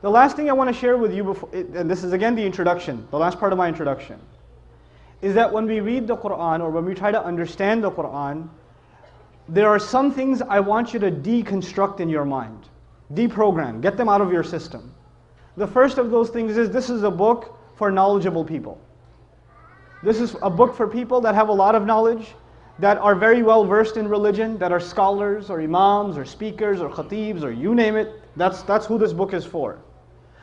The last thing I want to share with you before, and this is again the introduction, the last part of my introduction, is that when we read the Quran or when we try to understand the Quran, there are some things I want you to deconstruct in your mind, deprogram, get them out of your system. The first of those things is this is a book for knowledgeable people. This is a book for people that have a lot of knowledge, that are very well versed in religion, that are scholars or imams or speakers or khatibs or you name it. That's who this book is for.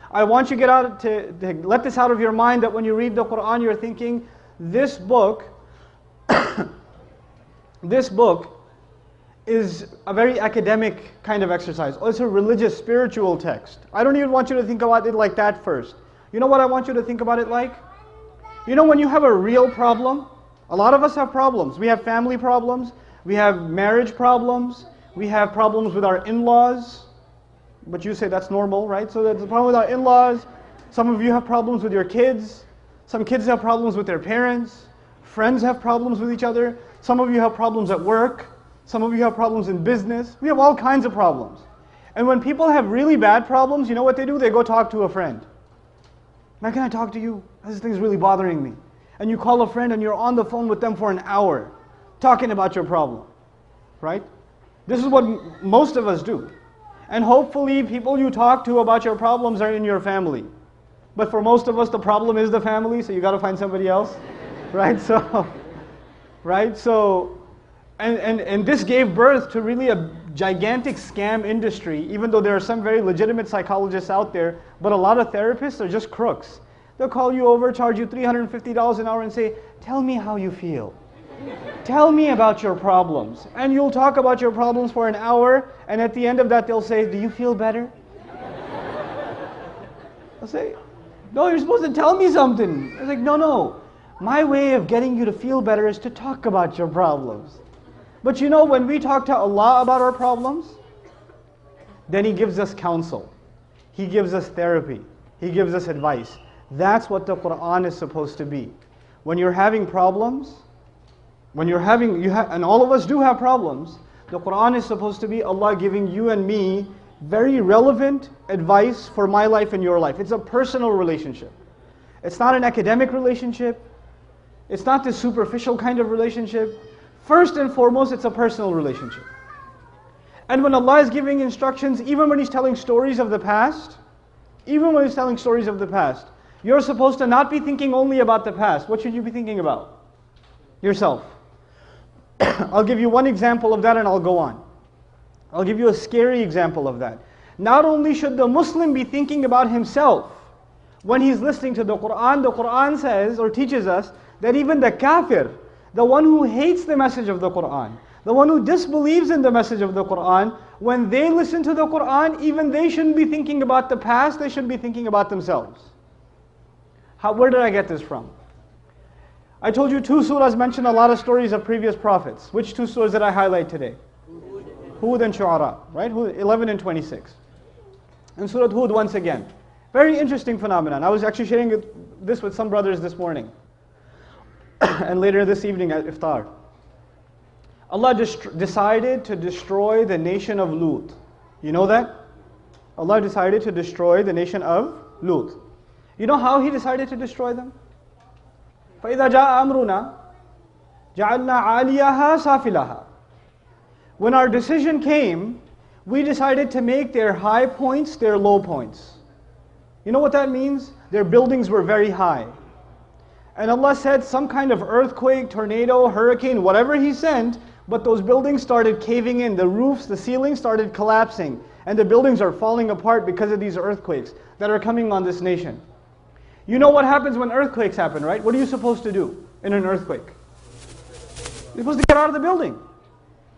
I want you to let this out of your mind, that when you read the Quran you're thinking, this book is a very academic kind of exercise. Oh, it's a religious, spiritual text. I don't even want you to think about it like that first. You know what I want you to think about it like? You know when you have a real problem? A lot of us have problems. We have family problems, we have marriage problems, we have problems with our in-laws. But you say that's normal, right? So there's a problem with our in-laws. Some of you have problems with your kids. Some kids have problems with their parents. Friends have problems with each other. Some of you have problems at work. Some of you have problems in business. We have all kinds of problems. And when people have really bad problems, you know what they do? They go talk to a friend. Now, can I talk to you? This thing's really bothering me. And you call a friend and you're on the phone with them for an hour, talking about your problem. Right? This is what most of us do. And hopefully people you talk to about your problems are in your family. But for most of us the problem is the family, so you got to find somebody else. Right? So, and this gave birth to really a gigantic scam industry, even though there are some very legitimate psychologists out there, but a lot of therapists are just crooks. They'll call you over, charge you $350 an hour and say, tell me how you feel. Tell me about your problems. And you'll talk about your problems for an hour, and at the end of that they'll say, do you feel better? I'll say, no, you're supposed to tell me something. It's like, no. My way of getting you to feel better is to talk about your problems. But you know, when we talk to Allah about our problems, then He gives us counsel. He gives us therapy. He gives us advice. That's what the Quran is supposed to be. When you're having problems, and all of us do have problems, the Quran is supposed to be Allah giving you and me very relevant advice for my life and your life. It's a personal relationship. It's not an academic relationship. It's not this superficial kind of relationship. First and foremost, it's a personal relationship. And when Allah is giving instructions, even when He's telling stories of the past, you're supposed to not be thinking only about the past. What should you be thinking about? Yourself. I'll give you one example of that and I'll go on. I'll give you a scary example of that. Not only should the Muslim be thinking about himself when he's listening to the Quran says or teaches us that even the kafir, the one who hates the message of the Quran, the one who disbelieves in the message of the Quran, when they listen to the Quran, even they shouldn't be thinking about the past, they should be thinking about themselves. Where did I get this from? I told you 2 surahs mention a lot of stories of previous prophets. Which 2 surahs did I highlight today? Hud and Shu'ara, right? 11 and 26. And Surah Hud once again. Very interesting phenomenon. I was actually sharing this with some brothers this morning. And later this evening at Iftar. Allah decided to destroy the nation of Lut. You know that? Allah decided to destroy the nation of Lut. You know how He decided to destroy them? فَإِذَا جَاءَ أَمْرُنَا جَعَلْنَا عَالِيَهَا سَافِلَهَا. When our decision came, we decided to make their high points their low points. You know what that means? Their buildings were very high. And Allah said some kind of earthquake, tornado, hurricane, whatever He sent, but those buildings started caving in. The roofs, the ceilings started collapsing. And the buildings are falling apart because of these earthquakes that are coming on this nation. You know what happens when earthquakes happen, right? What are you supposed to do in an earthquake? You're supposed to get out of the building.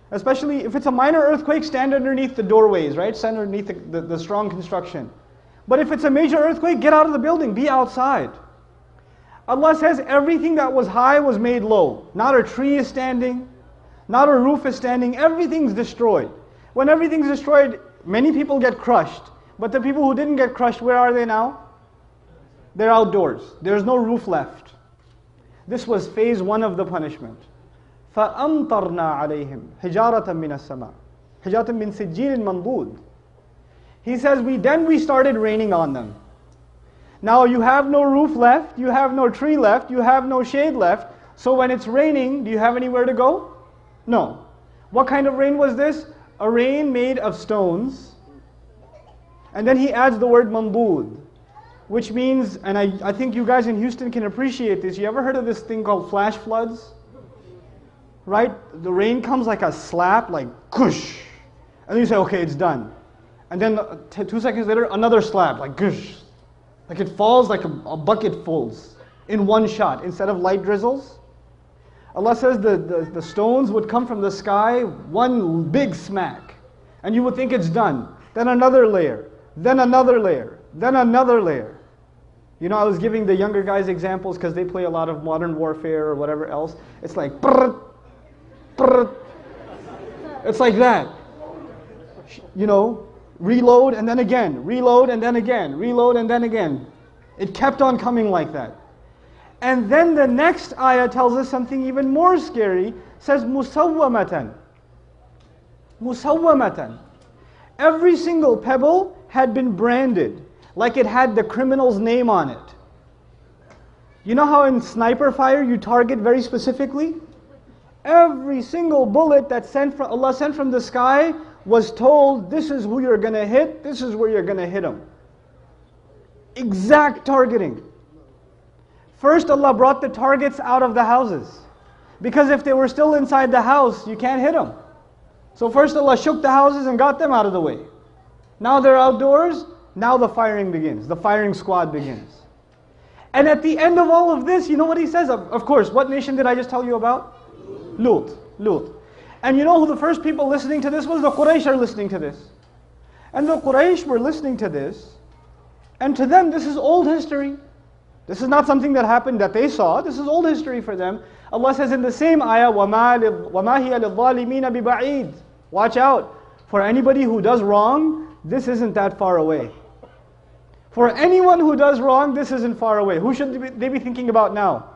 Especially if it's a minor earthquake, stand underneath the doorways, right? Stand underneath the strong construction. But if it's a major earthquake, get out of the building, be outside. Allah says everything that was high was made low. Not a tree is standing, not a roof is standing, everything's destroyed. When everything's destroyed, many people get crushed. But the people who didn't get crushed, where are they now? They're outdoors. There's no roof left. This was phase 1 of the punishment. فَأَمْطَرْنَا عَلَيْهِمْ حِجَارَةً مِّنَ السَّمَاءِ حِجَارَةً مِّن سِجِّيلٍ مَنْضُودٍ. He says, then we started raining on them. Now you have no roof left, you have no tree left, you have no shade left. So when it's raining, do you have anywhere to go? No. What kind of rain was this? A rain made of stones. And then he adds the word mambood, which means, and I think you guys in Houston can appreciate this. You ever heard of this thing called flash floods? Right? The rain comes like a slap, like kush. And then you say, okay, it's done. And then 2 seconds later, another slap, like kush. Like it falls like a bucket fulls in one shot instead of light drizzles. Allah says the stones would come from the sky, one big smack. And you would think it's done. Then another layer, then another layer, then another layer. You know, I was giving the younger guys examples because they play a lot of modern warfare or whatever else. It's like, brrr, brrr. It's like that. You know, reload and then again, reload and then again, reload and then again. It kept on coming like that. And then the next ayah tells us something even more scary. It says, musawwamatan. Musawwamatan. Every single pebble had been branded, like it had the criminal's name on it. You know how in sniper fire you target very specifically? Every single bullet that Allah sent from the sky was told, this is who you're going to hit, this is where you're going to hit them. Exact targeting. First Allah brought the targets out of the houses. Because if they were still inside the house, you can't hit them. So first Allah shook the houses and got them out of the way. Now they're outdoors, now the firing begins. The firing squad begins. And at the end of all of this, you know what he says? Of course, what nation did I just tell you about? Lut. And you know who the first people listening to this was? The Quraysh are listening to this. And the Quraysh were listening to this. And to them, this is old history. This is not something that happened that they saw. This is old history for them. Allah says in the same ayah, وَمَا هِيَ لِلظَّالِمِينَ بِبَعِيدٍ. Watch out. For anybody who does wrong, this isn't that far away. For anyone who does wrong, this isn't far away. Who should they be thinking about now?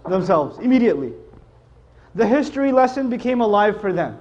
Themselves, immediately. The history lesson became alive for them.